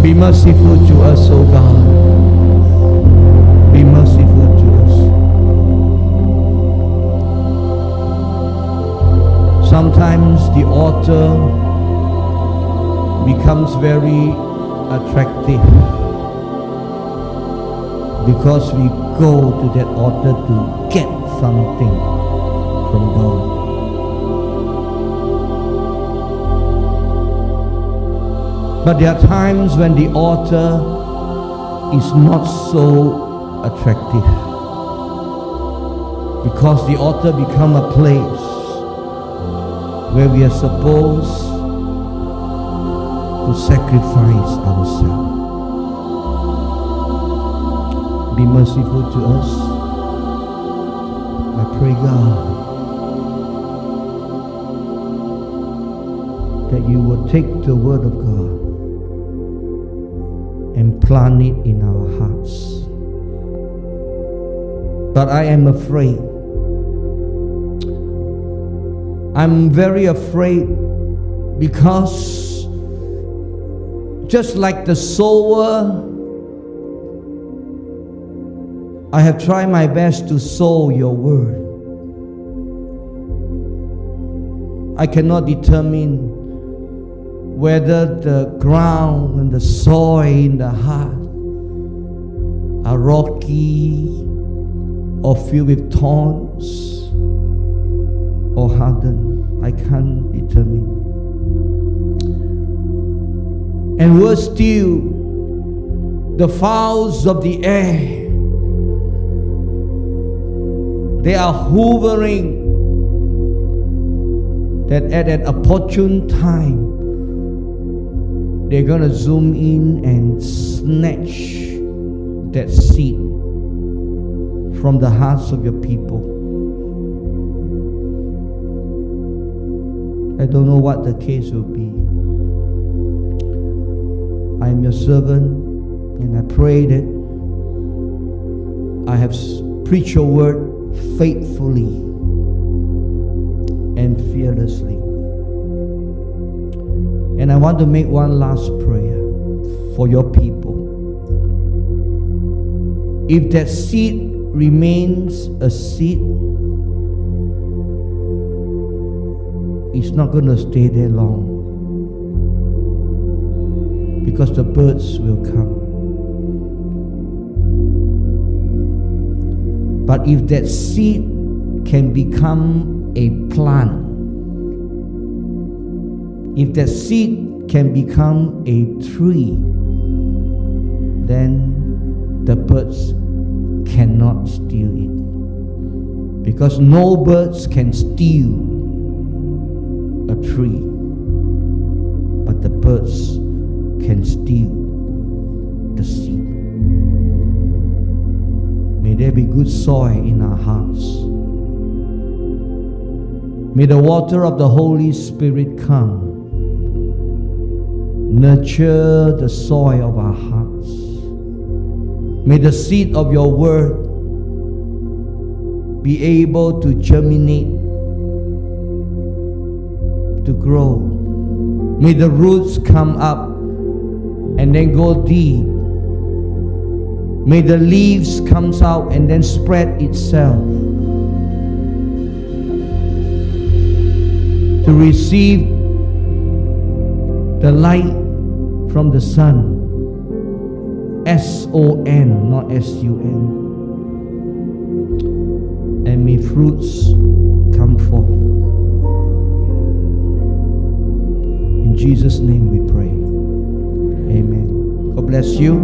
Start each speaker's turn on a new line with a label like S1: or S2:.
S1: Be merciful to us, O God. Be merciful to us. Sometimes the altar becomes very attractive because we go to that altar to get something from God. But there are times when the altar is not so attractive, because the altar become a place where we are supposed to sacrifice ourselves. Be merciful to us. I pray, God, that you will take the word of God and plant it in our hearts. But I am afraid. I'm very afraid, because just like the sower, I have tried my best to sow your word. I cannot determine whether the ground and the soil in the heart are rocky or filled with thorns or hardened. I can't determine. And worse still, the fowls of the air, they are hovering, that at an opportune time they're going to zoom in and snatch that seed from the hearts of your people. I don't know what the case will be. I am your servant, and I pray that I have preached your word faithfully and fearlessly. And I want to make one last prayer for your people. If that seed remains a seed, it's not going to stay there long, because the birds will come. But if that seed can become a plant, if that seed can become a tree, then the birds cannot steal it. Because no birds can steal a tree, but the birds can steal the seed. May there be good soil in our hearts. May the water of the Holy Spirit come, nurture the soil of our hearts. May the seed of your word be able to germinate, to grow. May the roots come up and then go deep. May the leaves come out and then spread itself to receive the light from the sun. S-O-N, not S-U-N. And may fruits come forth. In Jesus' name we pray. Amen. God bless you.